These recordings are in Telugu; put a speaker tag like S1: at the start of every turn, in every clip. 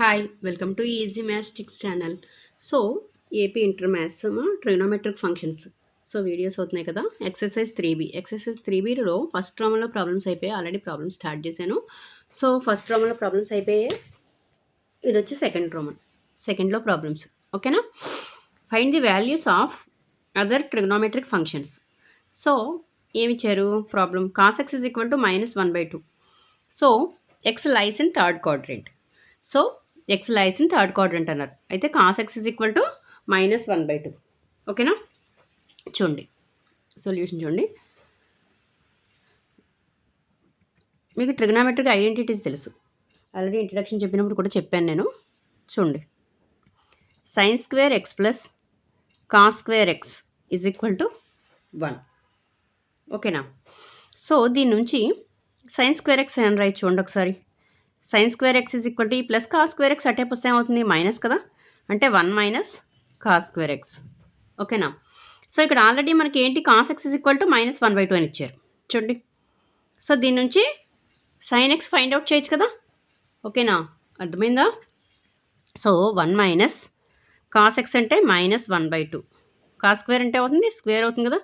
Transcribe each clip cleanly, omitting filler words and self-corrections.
S1: Hi welcome to easy maths channel. So AP inter maths trigonometric functions videos అవుతున్నాయి కదా. ఎక్సర్సైజ్ 3బీలో ఫస్ట్ రోమన్లో ప్రాబ్లమ్స్ అయిపోయాయి. ఆల్రెడీ ప్రాబ్లమ్స్ స్టార్ట్ చేశాను. సో ఫస్ట్ రోమన్లో ప్రాబ్లమ్స్ అయిపోయాయి. ఇది వచ్చి సెకండ్లో ప్రాబ్లమ్స్. ఓకేనా. Find the values of other trigonometric functions. So ఏమిచ్చారు problem? Cos x is equal to -1/2. So x lies in third quadrant. So x lies in third quadrant అన్నారు. అయితే cos x is equal to -1/2. ఓకేనా. చూడండి సొల్యూషన్ చూడండి. మీకు ట్రిగ్నోమెట్రిక్ ఐడెంటిటీ తెలుసు, ఆల్రెడీ ఇంట్రడక్షన్ చెప్పినప్పుడు కూడా చెప్పాను నేను. చూడండి, sin² x plus cos² x is equal to 1. ఓకేనా. సో దీని నుంచి sin² x అని రాయి. చూడండి ఒకసారి. sin² x is equal to ఈ ప్లస్ cos² x అటే పుస్తకం అవుతుంది, మైనస్ కదా, అంటే 1 - cos² x. ఓకేనా. సో ఇక్కడ ఆల్రెడీ మనకి ఏంటి, cos x is equal to -1/2 అని ఇచ్చారు. చూడండి. సో దీని నుంచి sin x ఫైండ్ అవుట్ చేయొచ్చు కదా. ఓకేనా, అర్థమైందా. సో 1 - cos x అంటే -1/2. cos² అంటే అవుతుంది, స్క్వేర్ అవుతుంది కదా,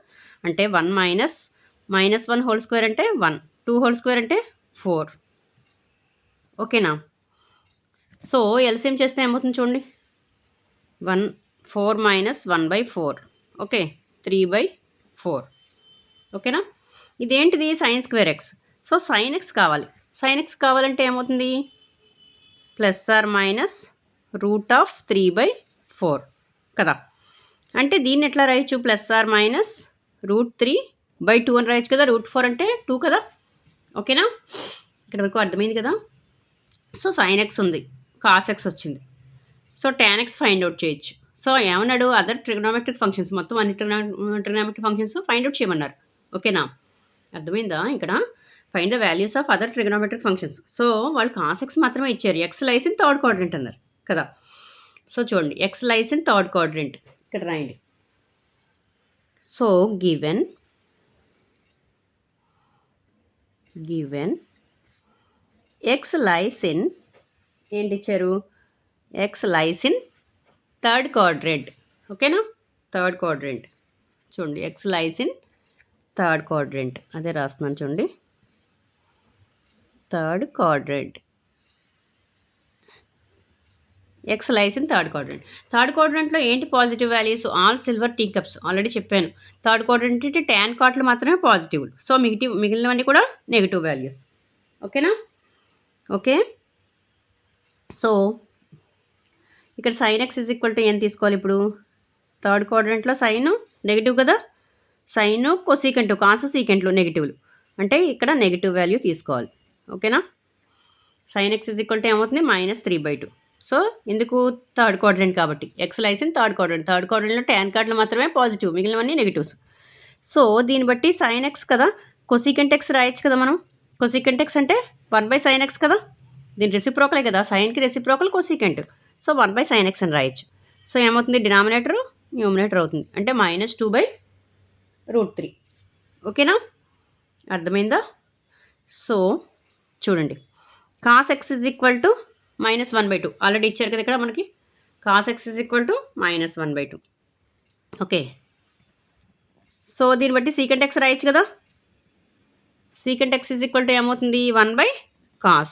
S1: అంటే 1 - -1 హోల్ స్క్వేర్ అంటే 1, 2 హోల్ స్క్వేర్ అంటే 4. ఓకేనా. సో ఎల్సిఎం చేస్తే ఏమవుతుంది చూడండి, 4 - 1/4. ఓకే, 3/4. ఓకేనా. ఇదేంటిది, sin² x. So sin x కావాలి. sin x కావాలంటే ఏమవుతుంది, ±√3/4 కదా. అంటే దీన్ని ఎట్లా రాయొచ్చు, ±√3/2 అని రాయొచ్చు కదా. √4 అంటే 2 కదా. ఓకేనా, ఇక్కడ వరకు అర్థమైంది కదా. సో sin x ఉంది, cos x వచ్చింది. So tan x find out చేయొచ్చు. సో ఏమన్నాడు, అదర్ ట్రిగ్నోమెట్రిక్ ఫంక్షన్స్, మొత్తం అన్ని ట్రిగ్నోమెట్రిక్ ఫంక్షన్స్ ఫైండ్ అవుట్ చేయమన్నారు. ఓకేనా, అర్థమైందా. ఇక్కడ find the values of other trigonometric functions. So వాళ్ళు cos x మాత్రమే ఇచ్చారు, x lies in third quadrant అన్నారు కదా. సో చూడండి, x lies in third quadrant ఇక్కడ రాయండి. So given x lies in ఏంటి ఇచ్చారు, x lies in third quadrant. ఓకేనా, థర్డ్ క్వాడ్రెంట్. చూడండి, x lies in third quadrant, అదే రాస్తున్నాను చూడండి, third quadrant. X lies in third quadrant. Third క్వాడ్రెంట్లో ఏంటి positive values, all silver tea cups. Already చెప్పాను, థర్డ్ క్వాడ్రెంట్ అంటే tan కార్ట్లు మాత్రమే పాజిటివ్లు. సో మిగిలినవన్నీ కూడా నెగిటివ్ వాల్యూస్. ఓకేనా. ఓకే. సో ఇక్కడ sin x is equal to ఏం తీసుకోవాలి ఇప్పుడు, థర్డ్ క్వాడ్రెంట్లో సైన్ నెగిటివ్ కదా, సైన్ కొసీకెంట్ కాస్ సీకెంట్లు నెగిటివ్లు, అంటే ఇక్కడ నెగిటివ్ వాల్యూ తీసుకోవాలి. ఓకేనా. sin x is equal to ఏమవుతుంది, -3/2. సో ఎందుకు, థర్డ్ క్వాడ్రెంట్ కాబట్టి, x lies in third quadrant. Third క్వాడ్రెంట్లో tan కార్డులు మాత్రమే పాజిటివ్, మిగిలినవన్నీ నెగిటివ్స్. సో దీన్ని బట్టి sin x కదా, కొసీకెంట్ x రాయొచ్చు కదా మనం. కొసీకెంట్ x అంటే 1/sin x కదా, దీని రెసిప్రోకలే కదా, సైన్కి reciprocal cosecant. So 1/sin x అని రాయొచ్చు. సో ఏమవుతుంది, డినామినేటర్ న్యూమినేటర్ అవుతుంది, అంటే -2/√3. ఓకేనా, అర్థమైందా. సో చూడండి, cos x is equal to -1/2 already ఇచ్చారు కదా ఇక్కడ మనకి, cos x is equal to -1/2. Okay. So దీన్ని బట్టి సీకెంట్ ఎక్స్ రాయొచ్చు కదా, secant X is equal to ఏమవుతుంది, 1/cos.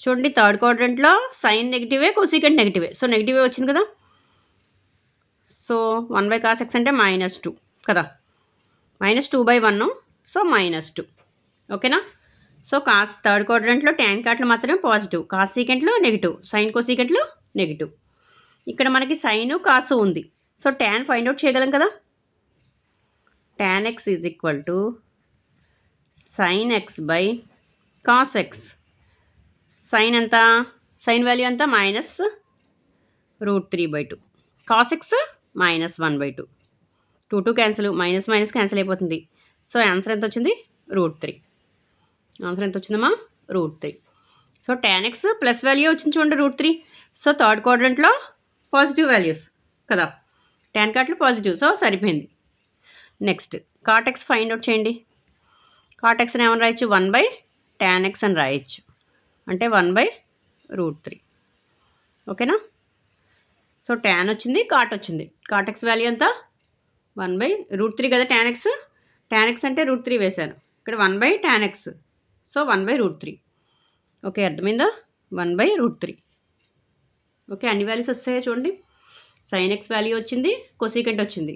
S1: చూడండి, థర్డ్ క్వాడ్రెంట్లో సైన్ నెగిటివే, కొసీకెంట్ నెగిటివే, సో నెగిటివే వచ్చింది కదా. సో 1/cos x అంటే -2 కదా, -2/1, సో -2. ఓకేనా. సో కాస్ థర్డ్ క్వాడ్రెంట్లో tan కార్ట్లు మాత్రమే పాజిటివ్, కాస్ సీకెంట్లు నెగిటివ్, సైన్ కోసీకెంట్లు నెగిటివ్. ఇక్కడ మనకి సైను కాసు ఉంది. సో tan ఫైండ్ అవుట్ చేయగలం కదా. tan x is equal to sin x by cos x. Sine ఎంత, సైన్ వాల్యూ ఎంత, -√3/2. cos x -1/2. 2 cancel, minus cancel అయిపోతుంది. సో ఆన్సర్ ఎంత వచ్చింది, √3. ఆన్సర్ ఎంత వచ్చిందమ్మా, √3. So tan x plus value వచ్చింది చూడండి, √3. సో థర్డ్ క్వాడ్రెంట్లో పాజిటివ్ వాల్యూస్ కదా, tan కార్ట్లు పాజిటివ్, సో సరిపోయింది. Next cot x find out చేయండి. cot xని ఏమని రాయొచ్చు, 1/tan x అని రాయొచ్చు, అంటే 1/√3. ఓకేనా. సో tan వచ్చింది, కాట్ వచ్చింది. కాట్ ఎక్స్ వాల్యూ ఎంత 1/√3 కదా tan x. tan x అంటే √3 వేశాను. ఇక్కడ 1/tan x. సో 1/√3. ఓకే, అర్థమైందా? 1/√3. ఓకే, అన్ని వాల్యూస్ వస్తాయో చూడండి. sin x వాల్యూ వచ్చింది, కొసీకెంట్ వచ్చింది.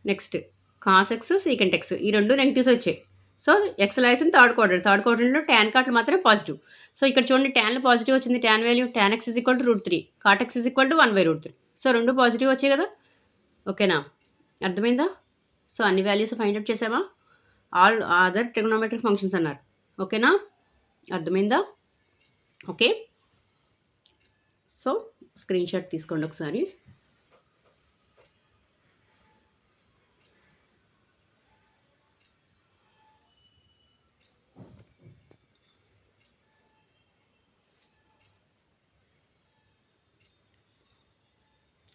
S1: Next cos x, secant x, ఈ రెండు నెగిటివ్స్ వచ్చాయి. So x lies in third క్వాడ్రంట్లో tan కాట్లు మాత్రమే పాజిటివ్. సో ఇక్కడ చూడండి, ట్యాన్లో పాజిటివ్ వచ్చింది. Tan value tan x √3, cot x 1/√3. సో రెండు పాజిటివ్ వచ్చాయి కదా. ఓకేనా, అర్థమైందా? సో అన్ని వాల్యూస్ ఫైండ్ అవుట్ చేసామా? ఆల్ అదర్ ట్రిగ్నోమెట్రిక్ ఫంక్షన్స్ అన్నారు. ఓకేనా, అర్థమైందా? ఓకే, సో స్క్రీన్ షాట్ తీసుకోండి ఒకసారి.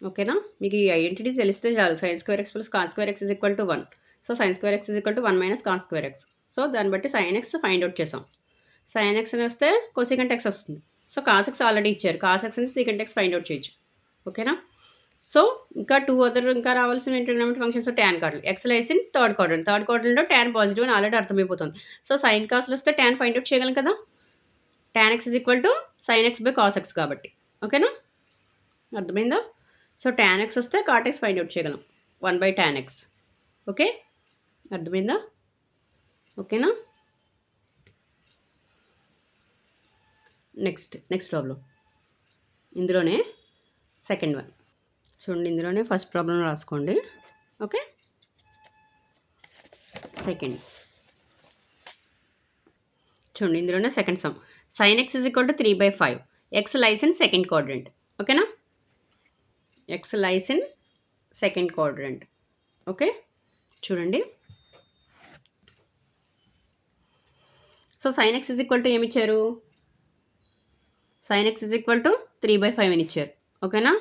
S1: ఓకేనా, మీకు ఈ ఐడెంటిటీ తెలిస్తే చాలు. sin² x + cos² x = 1. So sin² x = 1 - cos² x. So దాన్ని బట్టి sin x ఫైండ్ అవుట్ చేసాం. sin x అని వస్తే కొసీకెంట్ x వస్తుంది. సో cos x ఆల్రెడీ ఇచ్చారు. cos x నుంచి secant x ఫైండ్ అవుట్ చేయొచ్చు. ఓకేనా. సో ఇంకా 2 అదర్ ఇంకా రావాల్సిన ట్రిగ్నోమెట్రిక్ ఫంక్షన్స్ tan కాట్లు. x లైస్ ఇన్ థర్డ్ క్వాడ్రంట్లో tan పాజిటివ్ అని ఆల్రెడీ అర్థమైపోతుంది. సో sin cosలు వస్తే tan ఫైండ్ అవుట్ చేయగలం కదా. tan x = sin x/cos x కాబట్టి. ఓకేనా, అర్థమైందా? సో tan x వస్తే cot x ఫైండ్ అవుట్ చేయగలం 1/tan x. ఓకే, అర్థమైందా? ఓకేనా. నెక్స్ట్ ప్రాబ్లం ఇందులోనే సెకండ్ వన్ చూడండి. ఇందులోనే ఫస్ట్ ప్రాబ్లం రాసుకోండి. ఓకే, సెకండ్ చూడండి. ఇందులోనే second some. sin x = 3/5. x లైస్ ఇన్ సెకండ్ క్వాడ్రంట్. ఓకేనా, x లైస్ ఇన్ సెకండ్ క్వాడ్రంట్. ఓకే, చూడండి. సో sin x ఏమి ఇచ్చారు? sin x 3/5 అని ఇచ్చారు. ఓకేనా.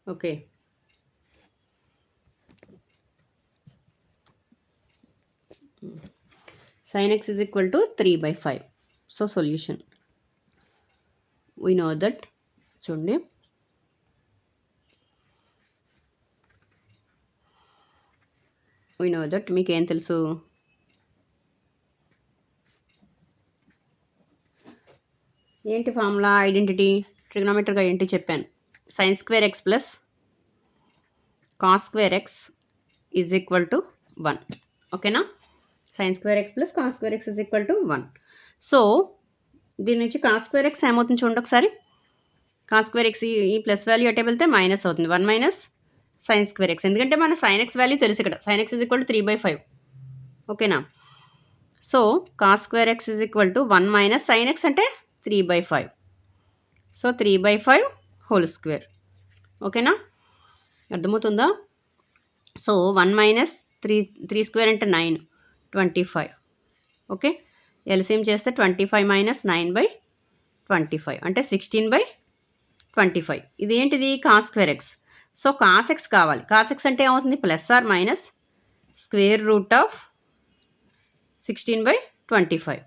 S1: Okay, sin x 3/5. So solution we know that. చూడండి, వీ నో దట్. మీకు ఏం తెలుసు? ఏంటి ఫార్ములా? ఐడెంటిటీ, ట్రిగ్నోమెట్రిక్ ఐడెంటిటీ చెప్పాను. sin² x + cos² x = 1. ఓకేనా, sin² x + cos² x = 1. So దీని నుంచి cos² x ఏమవుతుంది చూడండి ఒకసారి. cos² x ఈ ప్లస్ వాల్యూ అటే వెళ్తే మైనస్ అవుతుంది. 1 - sin² x. ఎందుకంటే మన sin x వాల్యూ తెలుసు ఇక్కడ. sin x 3/5. ఓకేనా. So cos² x 1 - sin x అంటే 3/5. So 3/5 whole square. ఓకేనా, అర్థమవుతుందా? సో 1 - 3² అంటే 9, 25. ఓకే, ఎల్సిఎం చేస్తే 25 - 9/25 అంటే 16/25. ఇది ఏంటిది? cos² x. So cos x కావాలి. cos x అంటే ఏమవుతుంది? +/- (16/25)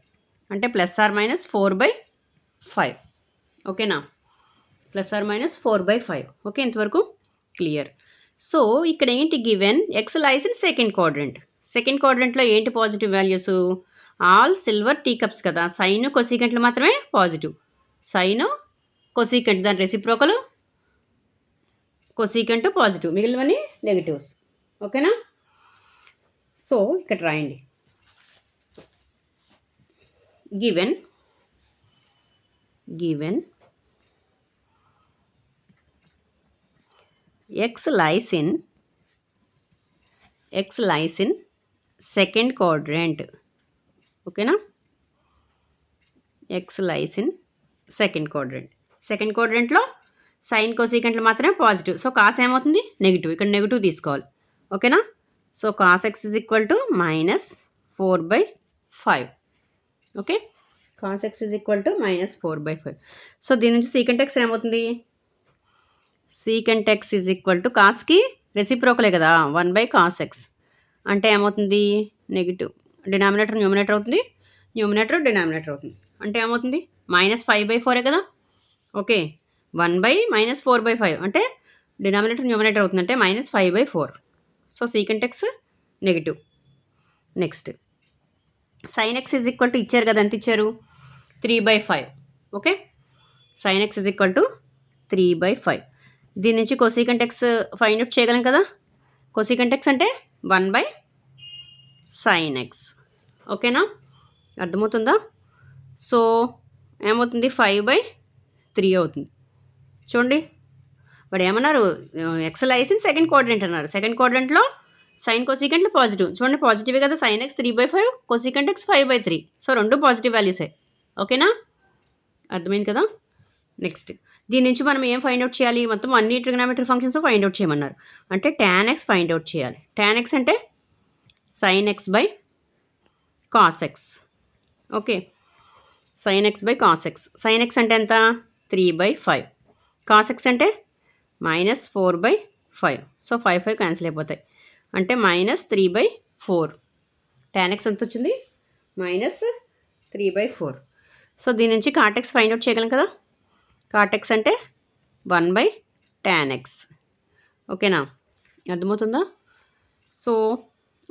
S1: అంటే +/- 4/5. ఓకేనా, +/- 4/5. ఓకే, ఇంతవరకు క్లియర్. సో ఇక్కడ ఏంటి గివెన్? x లైస్ ఇన్ సెకండ్ క్వాడ్రంట్. సెకండ్ క్వాడ్రంట్లో ఏంటి positive values? All silver tea cups కదా. సైన్ కొసీకెంట్లు మాత్రమే పాజిటివ్. సైన్ కొసీకెంట్ దాని రెసిప్రోకల్ కొసీకెంట్ పాజిటివ్, మిగిలినవన్నీ నెగిటివ్స్. ఓకేనా. సో ఇక్కడ రాయండి. Given x lies in second quadrant. ఓకేనా, x lies in second quadrant. Second క్వాడ్రంట్లో సైన్ కొసీకెంట్లు మాత్రమే పాజిటివ్. సో కాస్ ఏమవుతుంది? నెగిటివ్. ఇక్కడ నెగిటివ్ తీసుకోవాలి. ఓకేనా. So cos x -4/5. Okay, cos x -4/5. So దీని నుంచి సీకెంట్ x ఏమవుతుంది? సీకెంట్ x కాస్కి రెసిప్రోకలే కదా, 1/cos x. అంటే ఏమవుతుంది? నెగిటివ్. డినామినేటర్ న్యూమినేటర్ అవుతుంది, న్యూమినేటర్ డినామినేటర్ అవుతుంది. అంటే ఏమవుతుంది? -5/4 కదా. ఓకే, 1/-4/5 అంటే డినామినేటర్ న్యూమరేటర్ అవుతుంది, అంటే -5/4. So secant X negative. Next sin x is equal to ఇచ్చారు కదా, ఎంత ఇచ్చారు 3/5. Okay, sin x is equal to 3/5. దీని నుంచి కొసీకెంట్ ఎక్స్ ఫైండ్ అవుట్ చేయగలం కదా. కొసీకెంట్ ఎక్స్ అంటే 1/sin x. ఓకేనా, అర్థమవుతుందా. సో ఏమవుతుంది 5/3 అవుతుంది. చూడండి వాడు ఏమన్నారు, x lies in second quadrant అన్నారు. సెకండ్ క్వాడ్రంట్లో సైన్ కొసీకెంట్లు పాజిటివ్. చూడండి పాజిటివే కదా, sin x 3/5, cosecant x 5/3. So రెండు పాజిటివ్ వాల్యూసే. ఓకేనా, అర్థమైంది కదా. నెక్స్ట్ దీని నుంచి మనం ఏం ఫైండ్ అవుట్ చేయాలి, మొత్తం అన్ని ట్రిగ్నామెట్రీ ఫంక్షన్స్ ఫైండ్ అవుట్ చేయమన్నారు. అంటే tan x ఫైండ్ అవుట్ చేయాలి. tan x అంటే sin x/cos x. Okay, sin x/cos x. sin x అంటే ఎంత 3/5. cos x అంటే -4/5. సో 5 క్యాన్సిల్ అయిపోతాయి, అంటే -3/4. tan x ఎంత వచ్చింది -3/4. సో దీని నుంచి cot x ఫైండ్ అవుట్ చేయగలం కదా. cot x అంటే 1/tan x. ఓకేనా, అర్థమవుతుందా. సో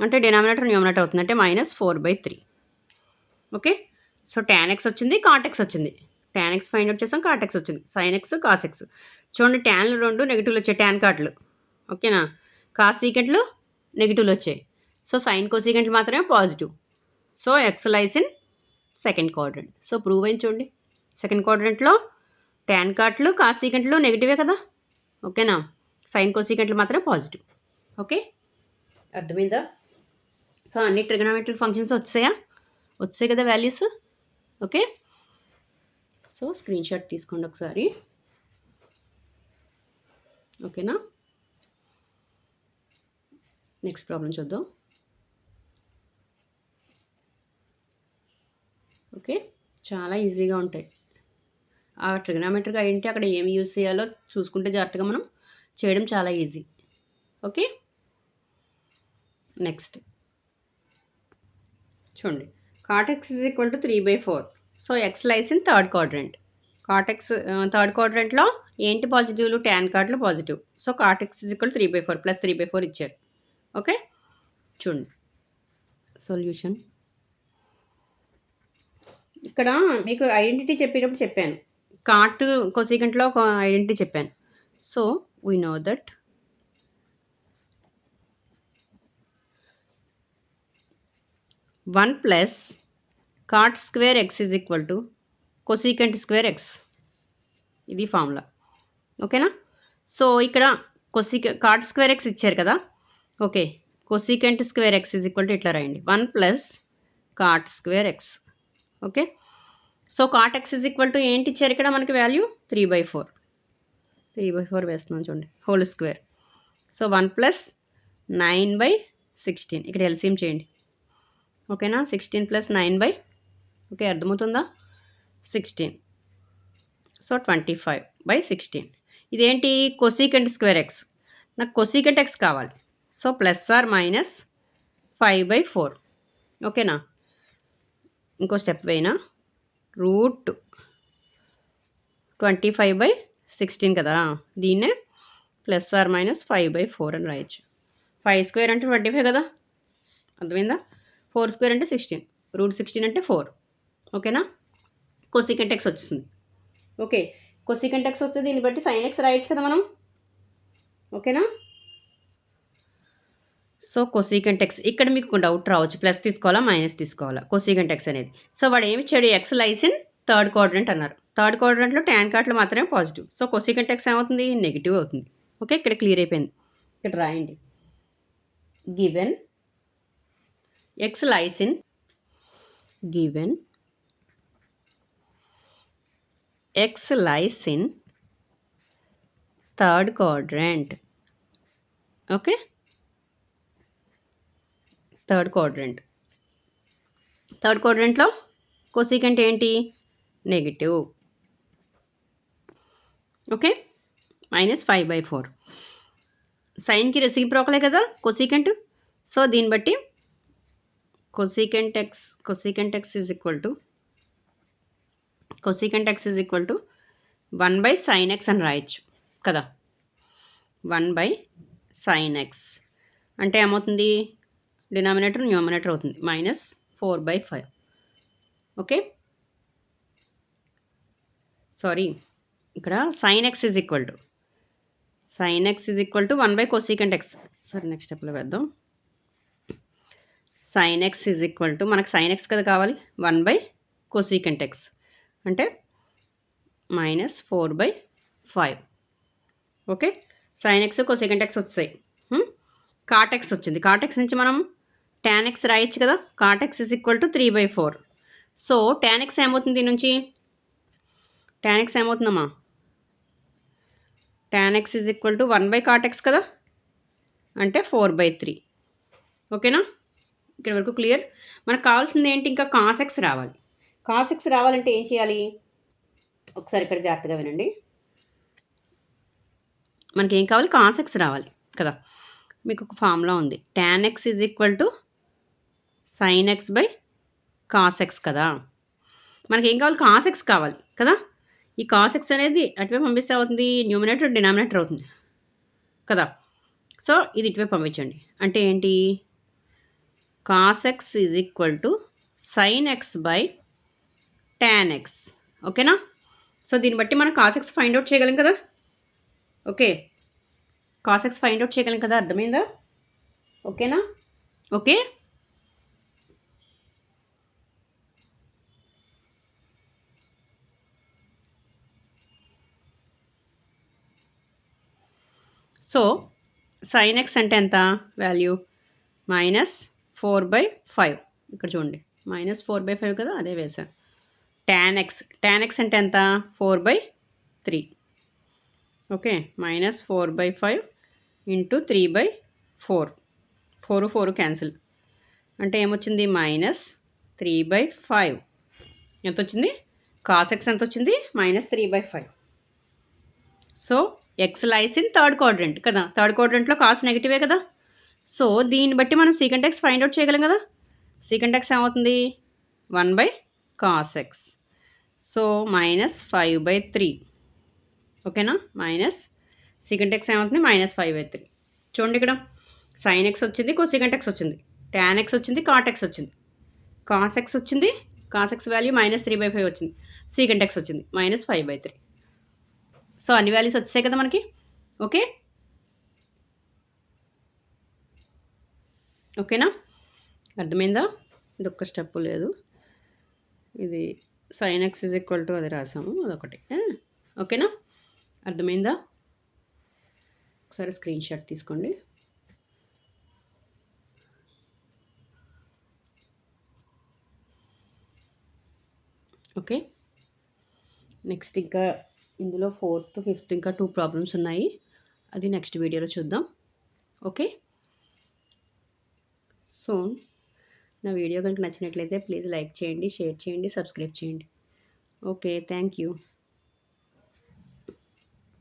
S1: అంటే డినామినేటర్ న్యూమరేటర్ అవుతుంది, అంటే -4/3. ఓకే, సో tan x వచ్చింది, cot x వచ్చింది. tan x ఫైండ్ అవుట్ చేసాం, cot x వచ్చింది. sin x cos x. చూడండి ట్యాన్లు రెండు నెగిటివ్లు వచ్చాయి, ట్యాన్ కాట్లు. ఓకేనా, కాస్ సీకెంట్లు నెగిటివ్లు వచ్చాయి. సో సైన్ కోసీకెంట్లు మాత్రమే positive. So x lies in second quadrant. So prove అయింది చూడండి, సెకండ్ క్వాడ్రంట్లో ట్యాన్ కాట్లు కాస్ సీకెంట్లు నెగిటివే కదా. ఓకేనా, సైన్ కోసీకెంట్లు మాత్రమే పాజిటివ్. ఓకే, అర్థమైందా. సో అన్ని ట్రిగనోమెట్రిక్ ఫంక్షన్స్ వచ్చాయి కదా values. Okay, so screen shot తీసుకోండి ఒకసారి. ఓకేనా, నెక్స్ట్ ప్రాబ్లం చూద్దాం. ఓకే, చాలా ఈజీగా ఉంటాయి. ఆ ట్రిగనోమెట్రిక్ ఐడెంటిటీ అక్కడ ఏమి యూజ్ చేయాలో చూసుకుంటే జాగ్రత్తగా మనం చేయడం చాలా ఈజీ. ఓకే, నెక్స్ట్ చూడండి, cot x is equal to 3/4. So x lies in third quadrant. cot x third క్వాడ్రంట్లో ఏంటి పాజిటివ్లు, ట్యాన్ కాట్లు positive. So cot x is equal 3/4 + 3/4 ఇచ్చారు. ఓకే, చూడండి సొల్యూషన్. ఇక్కడ మీకు ఐడెంటిటీ చెప్పేటప్పుడు చెప్పాను, కాట్ కొసీకెంట్లో ఒక ఐడెంటిటీ చెప్పాను. So we know that 1 + cot square x is equal to cosecant square x. ఇది ఫార్ములా. ఓకేనా, సో ఇక్కడ cot square x ఇచ్చారు కదా. Okay, cosecant square x is equal to ఇట్లా రాయండి, 1 + cot square x. Okay, so cot x is equal to ఏంటి ఇచ్చారు ఇక్కడ మనకి వాల్యూ 3/4. 3/4 వేస్తున్నాం చూడండి, హోల్ స్క్వేర్. సో 1 + 9/16. ఇక్కడ ఎల్సిఎం చేయండి. ఓకేనా, 16 + 9 ఓకే అర్థమవుతుందా 16. సో 25/16. ఇదేంటి కొసీకెంట్ స్క్వేర్ x. నాకు కొసీకెంట్ x కావాలి. సో ±5/4. ఓకేనా, ఇంకో స్టెప్ వేయినా, √25/16 కదా, దీన్నే ±5/4 అని రాయొచ్చు. 5² అంటే 25 కదా, అర్థమైందా. 4² అంటే 16, √16 అంటే 4. ఓకేనా, కొసీకెంట్ x వచ్చింది. ఓకే, కొసీకెంట్ x వస్తే దీన్ని బట్టి sin x రాయొచ్చు కదా మనం. ఓకేనా, సో కొసీకెంట్ x. ఇక్కడ మీకు డౌట్ రావచ్చు, ప్లస్ తీసుకోవాలా మైనస్ తీసుకోవాలా కొసీకెంట్ x అనేది. సో వాడు ఏమి ఇచ్చాడు, x lies in third quadrant అన్నారు. థర్డ్ క్వాడ్రంట్లో ట్యాన్ కాట్లు మాత్రమే పాజిటివ్. సో కొసీకెంట్ x ఏమవుతుంది, నెగిటివ్ అవుతుంది. ఓకే, ఇక్కడ క్లియర్ అయిపోయింది. ఇక్కడ రాయండి, given x lies in third quadrant. Okay, third క్వాడ్రంట్లో కొసీకెంట్ ఏంటి, నెగిటివ్. ఓకే, -5/4. సైన్కి రెసిప్రోకలే కదా కొసీకెంట్. సో దీన్ని బట్టి cosecant x is equal to cosecant x is equal to 1/sin x అని రాయొచ్చు కదా. 1/sin x అంటే ఏమవుతుంది, డినామినేటర్ న్యూమినేటర్ అవుతుంది, -4/5. ఓకే, సారీ, ఇక్కడ sin x is equal to 1/cosecant x. సరే, నెక్స్ట్ స్టెప్లో వేద్దాం. sin x is equal to, మనకు sin x కదా కావాలి, 1/cosecant x అంటే -4/5. Okay, sin x cosecant x వచ్చాయి. cot x వచ్చింది. cot x నుంచి మనం tan x రాయొచ్చు కదా. cot x is equal to 3/4. So tan x ఏమవుతుంది, దీని నుంచి tan x ఏమవుతుందమ్మా, tan x is equal to 1/cot x కదా, అంటే 4/3. ఓకేనా, ఇక్కడ వరకు క్లియర్. మనకు కావాల్సింది ఏంటి, ఇంకా cos x రావాలి. cos x రావాలంటే ఏం చేయాలి, ఒకసారి ఇక్కడ జాగ్రత్తగా వినండి. మనకి ఏం కావాలి, cos x రావాలి కదా. మీకు ఒక ఫార్ములా ఉంది, tan x is equal to sin x by cos x కదా. మనకి ఏం కావాలి, cos x కావాలి కదా. ఈ cos x అనేది అటువైపు పంపిస్తే అవుతుంది, న్యూమినేటర్ డినామినేటర్ అవుతుంది కదా. సో ఇది ఇటువైపు పంపించండి. అంటే ఏంటి, cos x is equal to sin x by tan x. ఓకేనా, సో దీన్ని బట్టి మనం cos x ఫైండ్ అవుట్ చేయగలం కదా. Okay, cos x find out చేయగలం కదా, అర్థమైందా. ఓకేనా. ఓకే, సో sin x అంటే ఎంత వాల్యూ, -4/5. ఇక్కడ చూడండి, -4/5 కదా, అదే వేసాను. tan x అంటే ఎంత, 4/3. Okay, -4/5 into 3/4. 4 క్యాన్సిల్ అంటే ఏమొచ్చింది, -3/5. ఎంత వచ్చింది, cos x ఎంత వచ్చింది, -3/5. సో x లైస్ ఇన్ థర్డ్ క్వాడ్రంట్ కదా. థర్డ్ క్వాడ్రంట్లో కాస్ నెగిటివే కదా. సో దీన్ని బట్టి మనం సీకెంట్ ఎక్స్ ఫైండ్ అవుట్ చేయగలం కదా. సీకెంట్ ఎక్స్ ఏమవుతుంది, 1/cos x. సో -5/3. ఓకేనా, సీకెంట్ ఎక్స్ ఏమవుతుంది, -5/3. చూడండి, ఇక్కడ sin x వచ్చింది, కొసీకెంట్ ఎక్స్ వచ్చింది, tan x వచ్చింది, cot x వచ్చింది, cos x వచ్చింది, cos x వాల్యూ -3/5 వచ్చింది, సీకెంట్ ఎక్స్ వచ్చింది -5/3. సో అన్ని వాల్యూస్ వచ్చాయి కదా మనకి. ఓకే, ఓకేనా, అర్థమైందా. ఇది ఒక్క స్టెప్ లేదు, ఇది sin x is equal to అది రాసాము, అదొకటి. ఓకేనా, అర్థమైందా. ఒకసారి స్క్రీన్ షాట్ తీసుకోండి. ఓకే, నెక్స్ట్ ఇంకా ఇందులో 4th 5th ఇంకా 2 ప్రాబ్లమ్స్ ఉన్నాయి, అది నెక్స్ట్ వీడియోలో చూద్దాం. ఓకే, సో నా వీడియో కనుక నచ్చినట్లయితే ప్లీజ్ లైక్ చేయండి, షేర్ చేయండి, సబ్స్క్రైబ్ చేయండి. Okay, thank you.